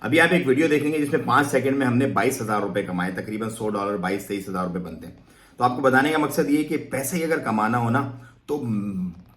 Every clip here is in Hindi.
अभी आप एक वीडियो देखेंगे जिसमें 5 सेकंड में हमने 22,000 रुपए कमाए, तकरीबन $100 22-23,000 रुपए बनते हैं। तो आपको बताने का मकसद ये कि पैसे ही अगर कमाना हो ना तो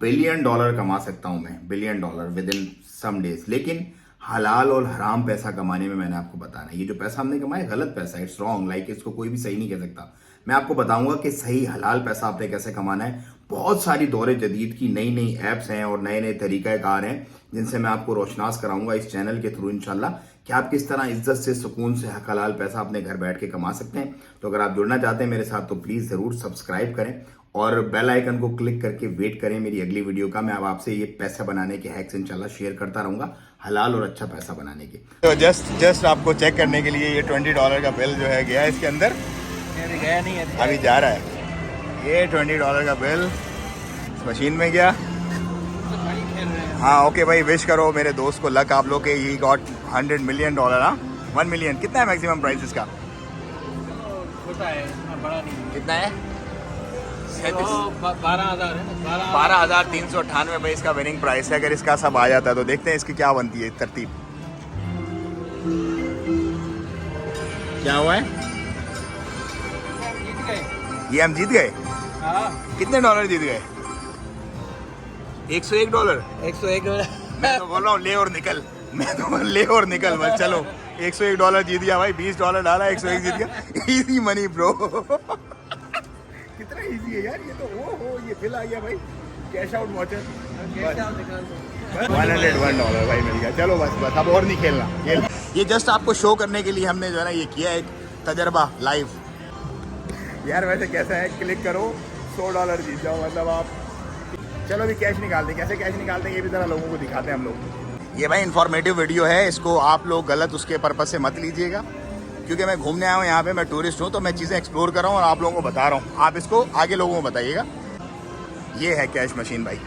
बिलियन डॉलर कमा सकता हूं मैं, billion dollar within some days. लेकिन हलाल और हराम पैसा कमाने में मैंने आपको बताना है, ये जो पैसा हमने कमाया गलत पैसा है, इट्स रॉन्ग, लाइक इसको कोई भी सही नहीं कह सकता। मैं आपको बताऊंगा कि सही हलाल पैसा आपने कैसे कमाना है। बहुत सारी दौरे जदीद की नई नई ऐप्स हैं और नए नए तरीकाकार हैं जिनसे मैं आपको रोशनास कराऊंगा इस चैनल के थ्रू इंशाल्लाह कि आप किस तरह इज्जत से, सुकून से हलाल पैसा अपने घर बैठ के कमा सकते हैं। तो अगर आप जुड़ना चाहते हैं मेरे साथ तो प्लीज जरूर सब्सक्राइब करें और बेल आइकन को क्लिक करके वेट करें मेरी अगली वीडियो का। मैं अब आपसे ये पैसा बनाने के हैक्स इंशाल्लाह शेयर करता रहूंगा, हलाल और अच्छा पैसा बनाने के। तो जस्ट आपको चेक करने के लिए ये $20 का बिल जो है गया इसके अंदर, गया नहीं है, अभी जा रहा है। ये $20 का बिल मशीन में गया। हाँ ओके भाई, विश करो मेरे दोस्त को लक आप लोग के, ही गॉट $100 मिलियन। हाँ 1 मिलियन कितना है मैक्सिमम प्राइस इसका? छोटा है, इतना बड़ा नहीं। कितना है? 12,000 है, 12,398 भाई इसका विनिंग प्राइस है। अगर इसका सब आ जाता है तो देखते हैं इसकी क्या बनती है तरतीब। क्या हुआ है? जीत गए। ये हम जीत गए। हाँ, कितने डॉलर जीत गए? $101। 101। मैं तो बोल रहा हूँ ले और निकल, मैं तो ले और निकल बस। चलो $101 जीत गया भाई, $20 डाला, 101 जीत गया। Easy money bro. कितना इजी है यार ये तो। ओ ये बिल आ गया भाई, कैश आउट वाचर $101 भाई मिल गया। चलो बस अब और नहीं खेलना। ये जस्ट आपको शो करने के लिए हमने जो है ना ये किया एक तजर्बा लाइव। यार वैसे कैसा है, क्लिक करो $100 जीत जाओ, मतलब आप। चलो अभी कैश निकालते हैं, कैसे कैश निकालते हैं ये भी जरा लोगों को दिखाते हैं हम लोग। ये भाई इन्फॉर्मेटिव वीडियो है, इसको आप लोग गलत उसके पर्पज से मत लीजिएगा, क्योंकि मैं घूमने आया हूँ यहाँ पे, मैं टूरिस्ट हूँ तो मैं चीज़ें एक्सप्लोर कर रहा हूँ और आप लोगों को बता रहा हूँ। आप इसको आगे लोगों को बताइएगा। ये है कैश मशीन भाई।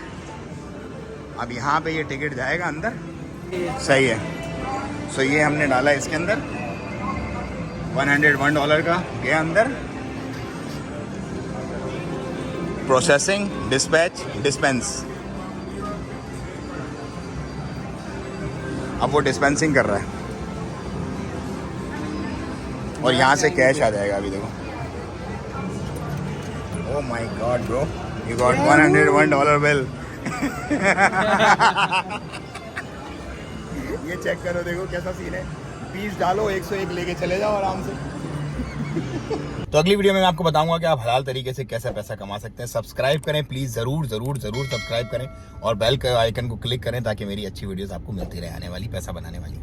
अब यहाँ पे ये टिकट जाएगा अंदर, सही है। सो ये हमने डाला इसके अंदर, $101 का गया अंदर। Processing, dispatch, dispense. अब वो डिस्पेंसिंग कर रहा है और यहाँ से कैश आ जाएगा। अभी देखो, oh my God bro, you got $101 bill. ये चेक करो, देखो कैसा सीन है। 20 डालो, 101 लेके चले जाओ आराम से। तो अगली वीडियो में मैं आपको बताऊंगा कि आप हलाल तरीके से कैसे पैसा कमा सकते हैं। सब्सक्राइब करें प्लीज, जरूर जरूर जरूर सब्सक्राइब करें और बेल के आइकन को क्लिक करें ताकि मेरी अच्छी वीडियोस आपको मिलती रहे आने वाली पैसा बनाने वाली।